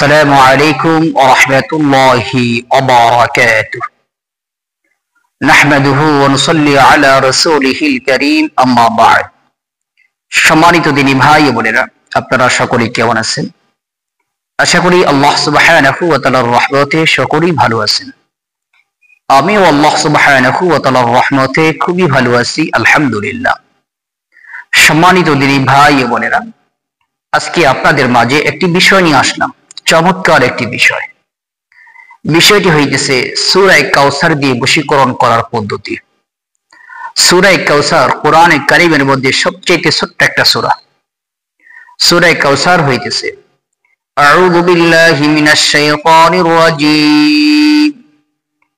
আসসালামু আলাইকুম ওয়া রাহমাতুল্লাহি ওয়া বারাকাতুহু নাহমাদুহু ওয়া নুসাল্লি আলা রাসূলিহিল কারীম আম্মা বা'দ। সম্মানিত দিনী ভাই ও বোনেরা, আপনারা সকলেই কেমন আছেন? আশা করি আল্লাহ সুবহানাহু ওয়া তাআলার রহমতে সকলেই ভালো আছেন। আমিও আল্লাহ সুবহানাহু ওয়া তাআলার রহমতে খুবই ভালো আছি, আলহামদুলিল্লাহ। সম্মানিত দিনী ভাই ও বোনেরা, আজকে আপনাদের মাঝে একটি বিষয় নিয়ে আসলাম, চমৎকার একটি বিষয়। বিষয়টি হইতেছে সূরা কাউসার দিয়ে বশীকরণ করার পদ্ধতি। সূরা কাউসার কোরআনে কারীমের মধ্যে সবচেয়ে ছোট্ট একটা সূরা। সূরা কাউসার হইতেছে আউযু বিল্লাহি মিনাশ শাইতানির রাজীম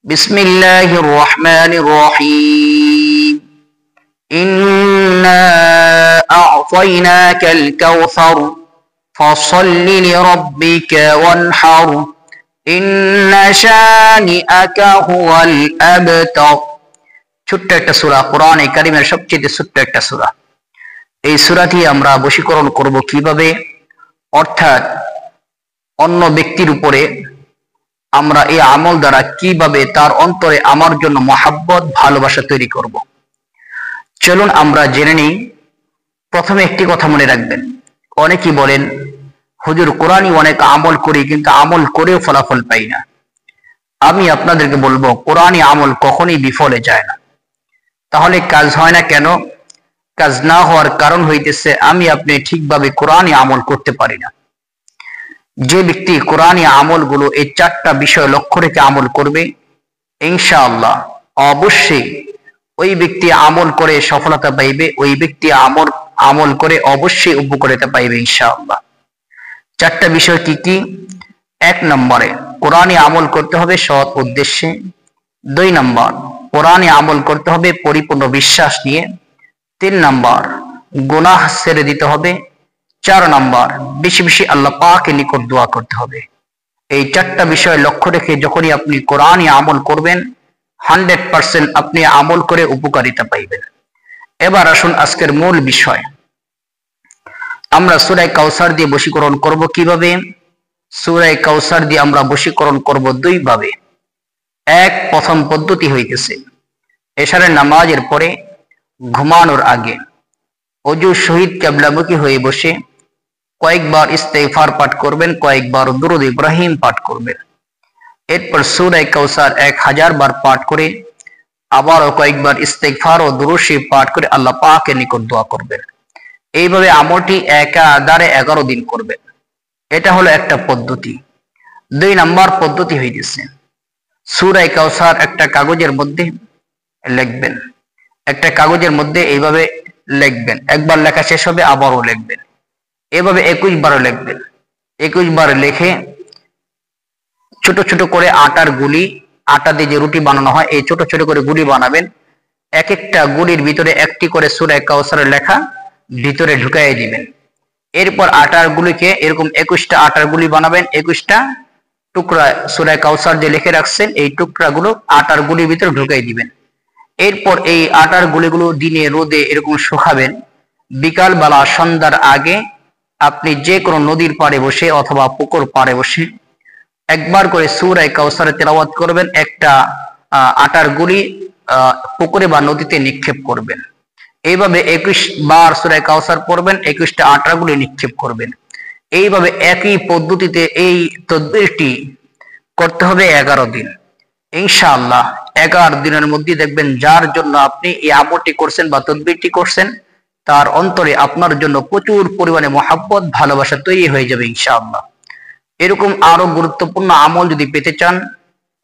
বিসমিল্লাহির রহমানির রহিম ইন্না আ'তাইনাকাল কাউসার ফাসাল্লি লিরাব্বিকা ওয়ানহার ইন্না শানিআকা হুয়াল আবতার। ছোট্ট একটা সূরা, কোরআনে কারীমের সবচেয়ে ছোট্ট একটা সূরা। এই সূরাটি আমরা বশীকরণ করব কিভাবে, অর্থাৎ অন্য ব্যক্তির উপরে আমরা এই আমল দ্বারা কিভাবে তার অন্তরে আমার জন্য মহাব্বত, ভালোবাসা তৈরি করব। চলুন আমরা জেনে নিই। প্রথমে একটি কথা মনে রাখবেন, অনেকেই বলেন হুজুর কোরআনই অনেক আমল করি কিন্তু আমল করেও ফলাফল পাই না। আমি আপনাদেরকে বলবো কোরআনই আমল কখনোই বিফলে যায় না। তাহলে কাজ হয় না কেন? কাজ না হওয়ার কারণ হইতেছে আমি আপনি ঠিকভাবে কোরআনই আমল করতে পারি না। যে ব্যক্তি কোরআনই আমলগুলো এই চারটা বিষয় লক্ষ্য রেখে আমল করবে, ইনশাআল্লাহ অবশ্যই ওই ব্যক্তি আমল করে সফলতা পাইবে, ওই ব্যক্তি আমল করে অবশ্যই উপকারিতা পাইবে ইনশাআল্লাহ। চারটা বিষয় কি কি? 1 নম্বরে কোরআনে আমল করতে হবে সৎ উদ্দেশ্যে। 2 নম্বর কোরআনে আমল করতে হবে পরিপূর্ণ বিশ্বাস নিয়ে। 3 নম্বর গুনাহ ছেড়ে দিতে হবে। 4 নম্বর বেশি বেশি আল্লাহ পাকের নিকট দোয়া করতে হবে। এই চারটা বিষয় লক্ষ্য রেখে যখনই আপনি কোরআনে আমল করবেন 100% আপনি আমল করে উপকারিতা পাইবেন। এবার আসুন আজকের মূল বিষয়। আমরা সূরা কাউসার দিয়ে বশীকরণ করব কিভাবে? সূরা কাউসার দিয়ে আমরা বশীকরণ করব 2 ভাবে। প্রথম পদ্ধতি হইতেছে এশারের নামাজের পরে ঘুমানোর আগে ওযু শহীদ কিবলামুখী হয়ে বসে কয়েকবার ইস্তেগফার পাঠ করবেন, কয়েকবার দুরূদ ইব্রাহিম পাঠ করবেন। এরপর সূরা কাউসার 1000 বার পাঠ করে আবারও কয়েকবার ইস্তেগফার ও দুরূদ শরীফ পাঠ করে আল্লাহ পাকের নিকট দোয়া করবেন। এইভাবে আমলটি একাধারে 11 দিন করবেন। এটা হলো একটা পদ্ধতি। 2 নম্বর পদ্ধতি হইতেছে সূরা কাউসার একটা কাগজের মধ্যে লিখবেন। একটা কাগজের মধ্যে এইভাবে লিখবেন, একবার লেখা শেষ হবে আবারও লিখবেন, এভাবে 21 বার লিখবেন। 21 বার লিখে ছোট ছোট করে আটার গুলি, আটা দিয়ে যে রুটি বানানো হয় এই ছোট ছোট করে গুলি বানাবেন। এক একটা গুলির ভিতরে একটি করে সূরা কাউসারের লেখা ভিতরে ঢুকাই দিবেন। এরপর আটার গুলিকে এরকম 21টা আটার গুলি বানাবেন। 21টা টুকরা সূরা কাউসার যে লিখে রাখছেন এই টুকরাগুলো আটার গুলির ভিতরে ঢুকাই দিবেন। এরপর এই আটার গুলিগুলো দিনে রোদে এরকম শুকাবেন। বিকাল বেলা সন্ধ্যার আগে আপনি যে কোনো নদীর পাড়ে বসে অথবা পুকুর পাড়ে বসে একবার করে সূরা কাউসার তেলাওয়াত করবেন। একটা আটার গুলি পুকুরে বা নদীতে নিক্ষেপ করবেন। এইভাবে 21 বার সূরা কাউসার পড়বেন, 21টা আটার গুলি নিক্ষেপ করবেন। এইভাবে একই পদ্ধতিতে এই তাদবীরটি করতে হবে 11 দিন। ইনশাআল্লাহ 11 দিনের মধ্যে দেখবেন যার জন্য আপনি এই আমলটি করছেন বা তাদবীরটি করছেন তার অন্তরে আপনার জন্য প্রচুর পরিমাণে মহাব্বত, ভালোবাসা তৈরি হয়ে যাবে ইনশাআল্লাহ। এরকম আরো গুরুত্বপূর্ণ আমল যদি পেতে চান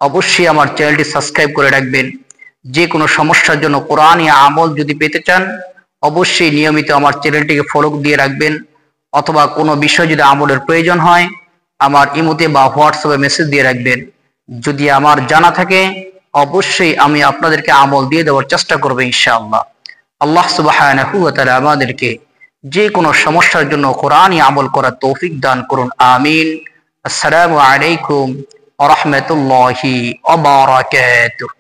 অবশ্যই আমার চ্যানেলটি সাবস্ক্রাইব করে রাখবেন। যে কোনো সমস্যার জন্য কোরআনী আমল যদি পেতে চান অবশ্যই নিয়মিত আমার চ্যানেলটিকে ফলো দিয়ে রাখবেন। অথবা কোনো বিষয় যদি আমলের প্রয়োজন হয় আমার ইমোতে বা হোয়াটসঅ্যাপে মেসেজ দিয়ে রাখবেন। যদি আমার জানা থাকে অবশ্যই আমি আপনাদেরকে আমল দিয়ে দেওয়ার চেষ্টা করব ইনশাআল্লাহ। আল্লাহ সুবহানাহু ওয়া তাআলা আমাদেরকে যে কোনো সমস্যার জন্য কোরআনী আমল করার তৌফিক দান করুন, আমিন। আসসালামু আলাইকুম ওয়া রাহমাতুল্লাহি ওয়া বারাকাতুহু।